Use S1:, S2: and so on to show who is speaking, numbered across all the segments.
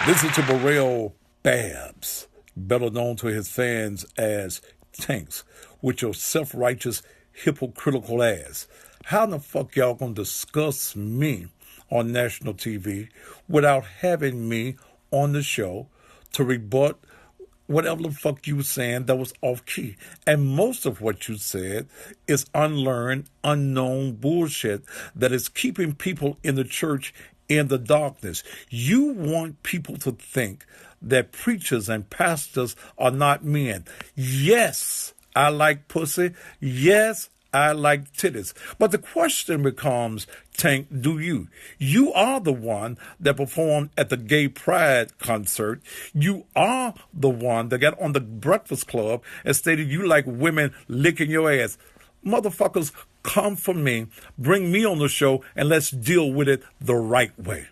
S1: Listen to Burrell Babs, better known to his fans as Tanks, with your self-righteous, hypocritical ass. How in the fuck y'all gonna discuss me on national TV without having me on the show to rebut whatever the fuck you were saying that was off key? And most of what you said is unlearned, unknown bullshit that is keeping people in the church in the darkness. You want people to think that preachers and pastors are not men. Yes, I like pussy. Yes, I like titties. But the question becomes, Tank, do you? You are the one that performed at the gay pride concert. You are the one that got on the Breakfast Club and stated you like women licking your ass. Motherfuckers, come for me, bring me on the show, and let's deal with it the right way.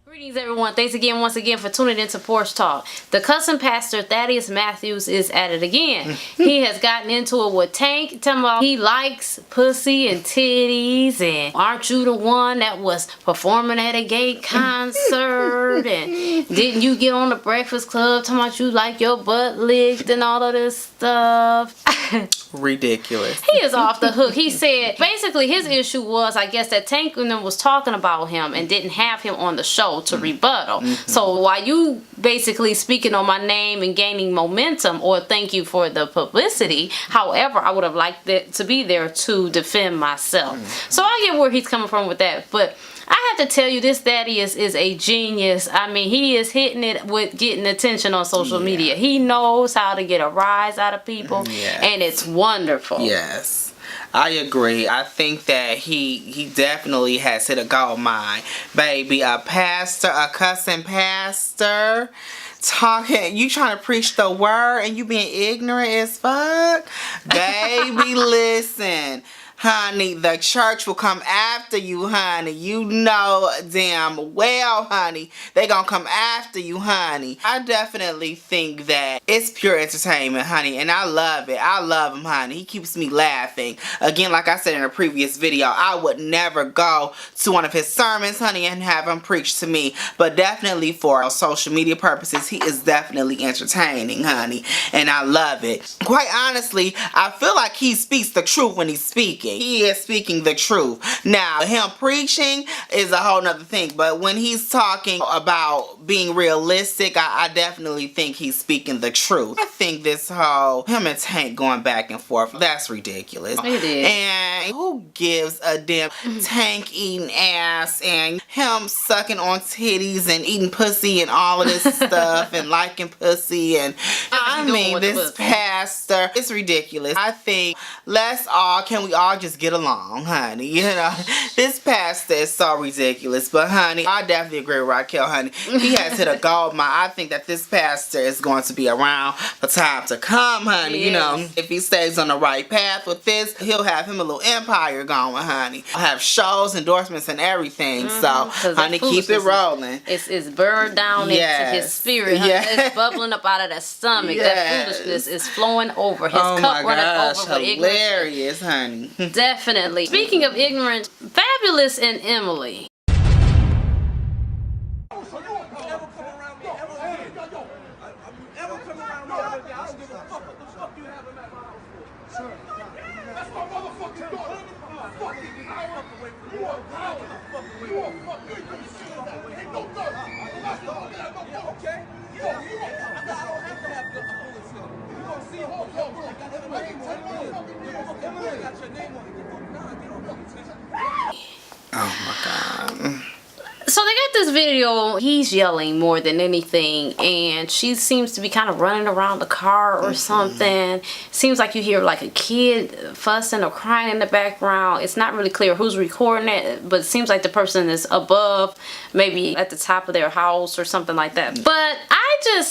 S2: Greetings, everyone. Thanks again, once again, for tuning into Porch Talk. The cussing pastor, Thaddeus Matthews, is at it again. He has gotten into it with Tank, telling about he likes pussy and titties, and aren't you the one that was performing at a gay concert, and didn't you get on the Breakfast Club talking about you like your butt licked and all of this stuff.
S3: Ridiculous.
S2: He is off the hook. He said, basically, his issue was, I guess, that Tank and them was talking about him and didn't have him on the show to rebuttal. So while you basically speaking on my name and gaining momentum, or thank you for the publicity, however, I would have liked it to be there to defend myself. So I get where he's coming from with that, but I have to tell you, this Thaddeus is a genius. I mean, he is hitting it with getting attention on social media. He knows how to get a rise out of people, and it's wonderful.
S3: Yes, I agree. I think that he definitely has hit a gold mine. Baby, a pastor, a cussing pastor, talking, you trying to preach the word and you being ignorant as fuck? Baby, listen. Honey, the church will come after you, honey. You know damn well, honey, they gonna come after you, honey. I definitely think that it's pure entertainment, honey, and I love it. I love him, honey. He keeps me laughing. Again, like I said in a previous video, I would never go to one of his sermons, honey, and have him preach to me, but definitely for social media purposes, he is definitely entertaining, honey, and I love it. Quite honestly, I feel like he speaks the truth when he's speaking. He is speaking the truth. Now, him preaching is a whole nother thing, but when he's talking about being realistic, I definitely think he's speaking the truth. I think this whole him and Tank going back and forth, that's ridiculous.
S2: It is.
S3: And who gives a damn? Tank eating ass and him sucking on titties and eating pussy and all of this stuff and liking pussy, and I mean, this pastor, it's ridiculous. I think can we all just get along, honey? You know, this pastor is so ridiculous, but honey, I definitely agree with Raquel, honey. He has hit a gold mine. I think that this pastor is going to be around for time to come, honey. You know, if he stays on the right path with this, he'll have him a little empire going, honey. I'll have shows, endorsements, and everything. So, honey, keep it rolling.
S2: It's burned down into his spirit. It's bubbling up out of that stomach. That foolishness is flowing over. His cup running over with ignorance.
S3: Hilarious, honey.
S2: Definitely. Speaking of ignorance, Fabolous and Emily.
S3: Oh my God.
S2: So they got this video, he's yelling more than anything, and she seems to be kind of running around the car or something. Seems like you hear like a kid fussing or crying in the background. It's not really clear who's recording it, but it seems like the person is above, maybe at the top of their house or something like that. But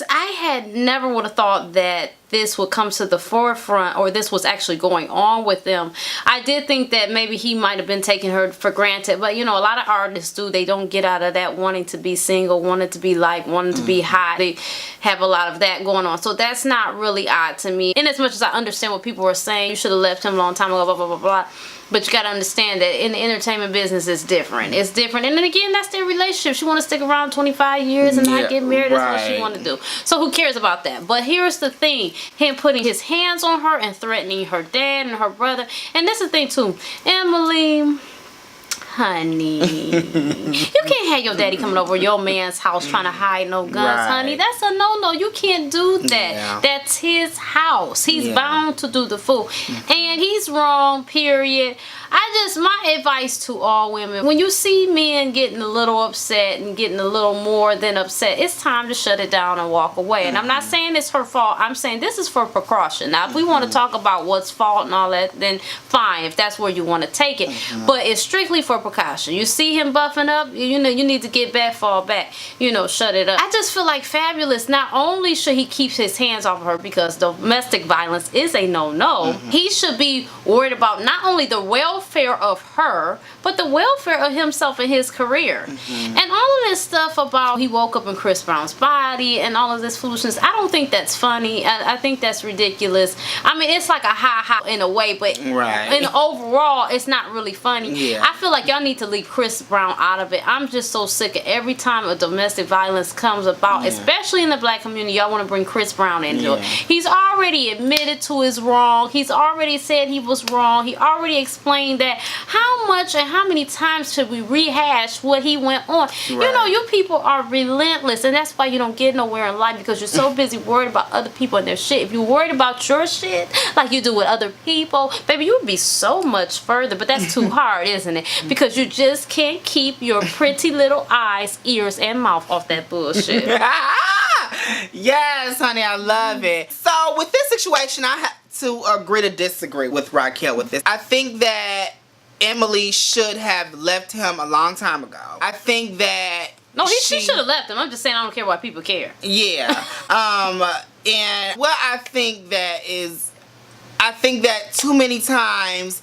S2: I had never would have thought that this would come to the forefront, or this was actually going on with them. I did think that maybe he might have been taking her for granted, but you know, a lot of artists do. They don't get out of that wanting to be single, wanting to be liked, wanting to be hot. They have a lot of that going on. So that's not really odd to me. In as much as I understand what people are saying, you should have left him a long time ago, blah, blah, blah, blah. But you got to understand that in the entertainment business, it's different. It's different. And then again, that's their relationship. She want to stick around 25 years and not get married. That's what she want to do. So who cares about that? But here's the thing. Him putting his hands on her and threatening her dad and her brother. And this is the thing too. Emily, honey, you can't have your daddy coming over your man's house trying to hide no guns, honey. That's a no-no. You can't do that. Yeah. That's his house. He's bound to do the fool. And he's wrong, period. My advice to all women, when you see men getting a little upset and getting a little more than upset, it's time to shut it down and walk away. And I'm not saying it's her fault. I'm saying this is for precaution. Now, if we want to talk about what's fault and all that, then fine, if that's where you want to take it. But it's strictly for precaution. You see him buffing up, you need to get back, fall back, shut it up. I just feel like Fabolous, not only should he keep his hands off of her because domestic violence is a no-no, he should be worried about not only the welfare of her, but the welfare of himself and his career. And all of this stuff about he woke up in Chris Brown's body and all of this foolishness, I don't think that's funny. I think that's ridiculous. I mean, it's like a ha-ha in a way, but in overall, it's not really funny. I feel like y'all need to leave Chris Brown out of it. I'm just so sick of every time a domestic violence comes about, especially in the black community, y'all want to bring Chris Brown into it. He's already admitted to his wrong. He's already said he was wrong. He already explained that. How much and how many times should we rehash what he went on? You people are relentless, and that's why you don't get nowhere in life, because you're so busy worried about other people and their shit. If you're worried about your shit like you do with other people, baby, you would be so much further. But that's too hard, isn't it? Because you just can't keep your pretty little eyes, ears, and mouth off that bullshit.
S3: Yes, honey, I love it. So with this situation, I have to agree to disagree with Raquel with this. I think that Emily should have left him a long time ago. I think that
S2: she should have left him. I'm just saying I don't care why people care.
S3: Yeah. And what I think that too many times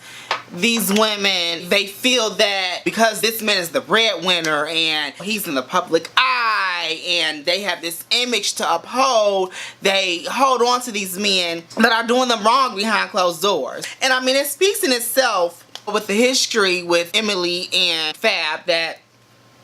S3: these women, they feel that because this man is the breadwinner and he's in the public eye and they have this image to uphold, they hold on to these men that are doing them wrong behind closed doors. And I mean, it speaks in itself with the history with Emily and Fab that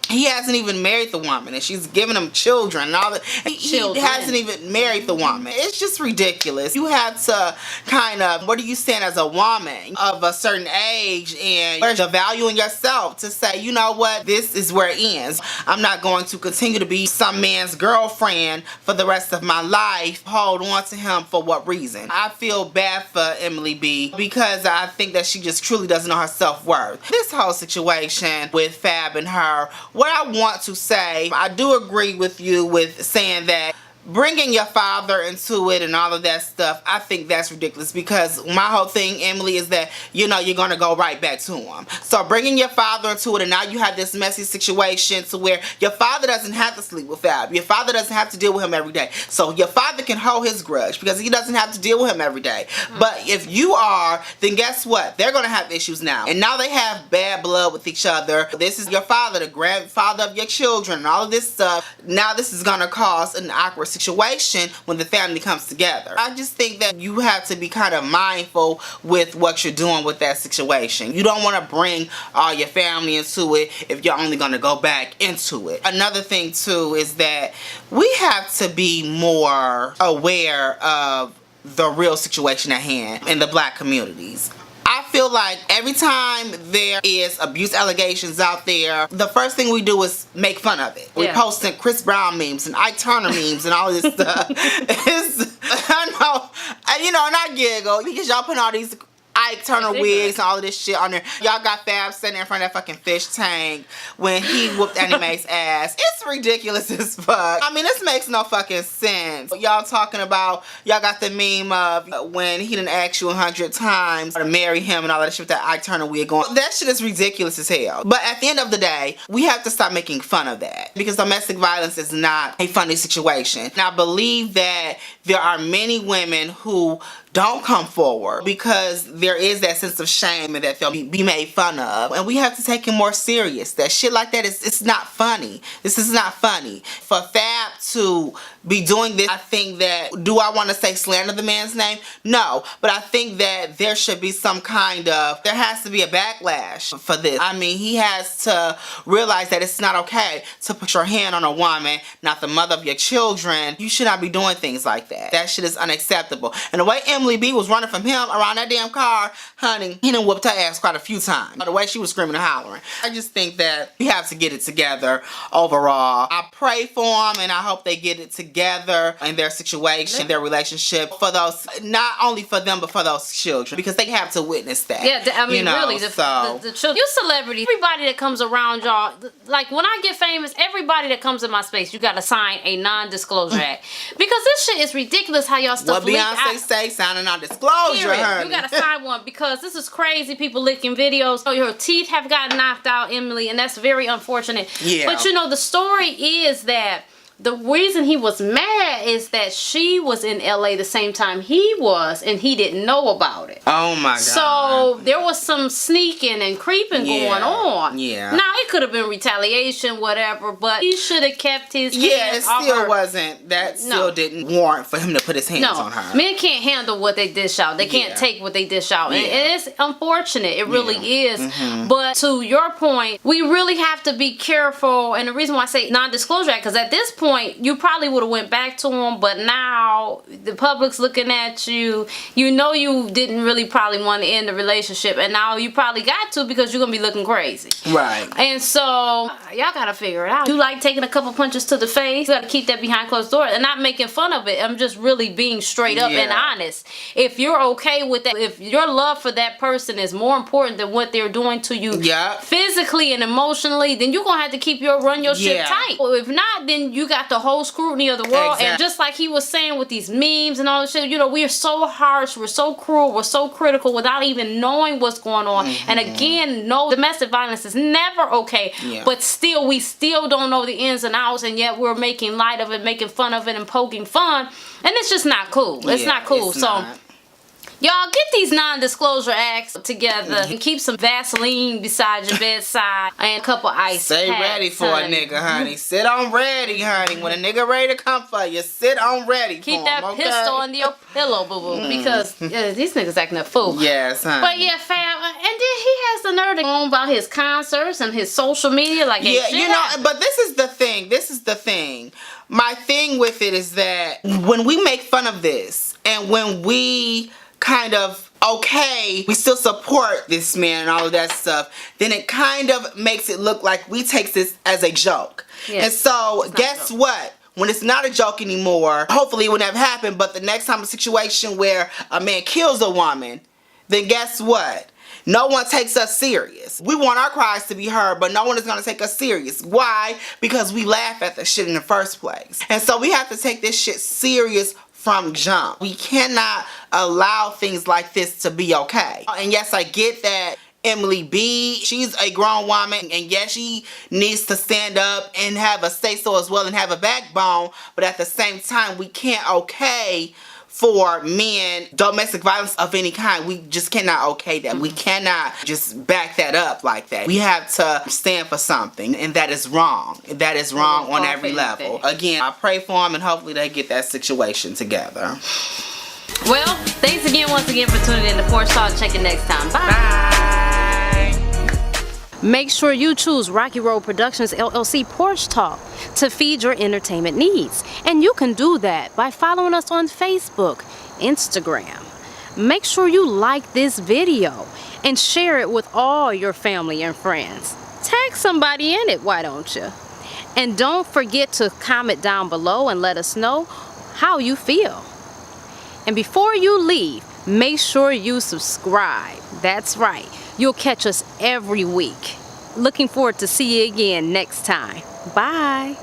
S3: he hasn't even married the woman and she's giving him children and all that. He hasn't even married the woman. It's just ridiculous. You have to kind of, what are you saying as a woman of a certain age, and where's your value in yourself to say, you know what, this is where it ends. I'm not going to continue to be some man's girlfriend for the rest of my life. Hold on to him for what reason? I feel bad for Emily B because I think that she just truly doesn't know her self-worth. This whole situation with Fab and her, what I want to say, I do agree with you with saying that bringing your father into it and all of that stuff, I think that's ridiculous, because my whole thing, Emily, is that you're going to go right back to him. So bringing your father into it, and now you have this messy situation to where your father doesn't have to sleep with Fab. Your father doesn't have to deal with him every day. So your father can hold his grudge because he doesn't have to deal with him every day. But if you are, then guess what? They're going to have issues now. And now they have bad blood with each other. This is your father, the grandfather of your children, and all of this stuff. Now this is going to cause an awkward situation when the family comes together. I just think that you have to be kind of mindful with what you're doing with that situation. You don't want to bring all your family into it if you're only going to go back into it. Another thing too is that we have to be more aware of the real situation at hand in the black communities. I feel like every time there is abuse allegations out there, the first thing we do is make fun of it. We're posting Chris Brown memes and Ike Turner memes and all this stuff. I know, and I giggle because y'all put all these Ike Turner wigs and all of this shit on there. Y'all got Fab sitting in front of that fucking fish tank when he whooped Anime's ass. It's ridiculous as fuck. I mean, this makes no fucking sense. Y'all talking about, y'all got the meme of when he didn't ask you 100 times to marry him and all that shit with that Ike Turner wig on. That shit is ridiculous as hell. But at the end of the day, we have to stop making fun of that, because domestic violence is not a funny situation. And I believe that there are many women who don't come forward because they're there is that sense of shame and that they'll be made fun of. And we have to take it more serious. That shit like that it's not funny. This is not funny. For Fab to be doing this, I think that, do I want to say slander the man's name? No, but I think that there should be some kind of, there has to be a backlash for this. I mean, he has to realize that it's not okay to put your hand on a woman, not the mother of your children. You should not be doing things like that. That shit is unacceptable. And the way Emily B was running from him around that damn car, honey, he done whooped her ass quite a few times. The way she was screaming and hollering. I just think that we have to get it together overall. I pray for them and I hope they get it together in their situation, their relationship, for those, not only for them, but for those children, because they have to witness that.
S2: Yeah, I mean, really, the children. You celebrity, everybody that comes around y'all, like when I get famous, everybody that comes in my space, you got to sign a non-disclosure act, because this shit is ridiculous how y'all stuff leak.
S3: What Beyonce say, sign a non-disclosure, honey.
S2: You got to sign one, because this is crazy. People leaking videos. Oh, your teeth have gotten knocked out, Emily, and that's very unfortunate.
S3: Yeah.
S2: But you know, the story is that the reason he was mad is that she was in LA the same time he was, and he didn't know about it.
S3: Oh my God.
S2: So there was some sneaking and creeping going on.
S3: Yeah.
S2: Now it could have been retaliation, whatever, but he should have kept his hands
S3: it
S2: off
S3: still
S2: her.
S3: wasn't. That still didn't warrant for him to put his hands on her.
S2: Men can't handle what they dish out. They can't take what they dish out. And it's unfortunate. It really is. But to your point, we really have to be careful. And the reason why I say non-disclosure, because at this point, you probably would have went back to him, but now the public's looking at you. You know you didn't really probably want to end the relationship, and now you probably got to, because you're gonna be looking crazy.
S3: Right.
S2: And so y'all gotta figure it out. You like taking a couple punches to the face, you gotta keep that behind closed doors, and not making fun of it. I'm just really being straight up and honest. If you're okay with that, if your love for that person is more important than what they're doing to you physically and emotionally, then you're gonna have to run your shit tight. If not, then you got the whole scrutiny of the world. And just like he was saying with these memes and all this shit, you know, we are so harsh, we're so cruel, we're so critical without even knowing what's going on. And again, no, domestic violence is never okay, but still, we still don't know the ins and outs, and yet we're making light of it, making fun of it, and poking fun, and it's just not cool. It's not cool. Y'all get these non-disclosure acts together and keep some Vaseline beside your bedside and a couple ice
S3: Stay
S2: packs,
S3: ready for a nigga, honey. Sit on ready, honey. When a nigga ready to come for you, sit on ready
S2: Keep
S3: for
S2: that
S3: him,
S2: pistol under your pillow, boo-boo, because these niggas acting a fool.
S3: Yes, honey.
S2: But yeah, fam, and then he has the nerve to go on about his concerts and his social media, like
S3: you know, but this is the thing. My thing with it is that when we make fun of this, and when we kind of we still support this man and all of that stuff, then it kind of makes it look like we take this as a joke. And so guess what? When it's not a joke anymore, hopefully it would never happen, but the next time a situation where a man kills a woman, then guess what? No one takes us serious. We want our cries to be heard, but no one is going to take us serious. Why? Because we laugh at the shit in the first place. And so we have to take this shit serious from jump. We cannot allow things like this to be okay. And yes, I get that Emily B, she's a grown woman, and yes, she needs to stand up and have a say-so as well and have a backbone, but at the same time, we can't for men domestic violence of any kind. We just cannot okay that. We cannot just back that up like that. We have to stand for something, and that is wrong. That is wrong on every level. Again, I pray for them, and hopefully they get that situation together.
S2: Well, thanks again once again for tuning in to Porch Talk. Check you next time. Bye. Make sure you choose Rocky Road Productions LLC Porch Talk to feed your entertainment needs. And you can do that by following us on Facebook, Instagram. Make sure you like this video and share it with all your family and friends. Tag somebody in it, why don't you? And don't forget to comment down below and let us know how you feel. And before you leave, make sure you subscribe. That's right. You'll catch us every week. Looking forward to see you again next time. Bye.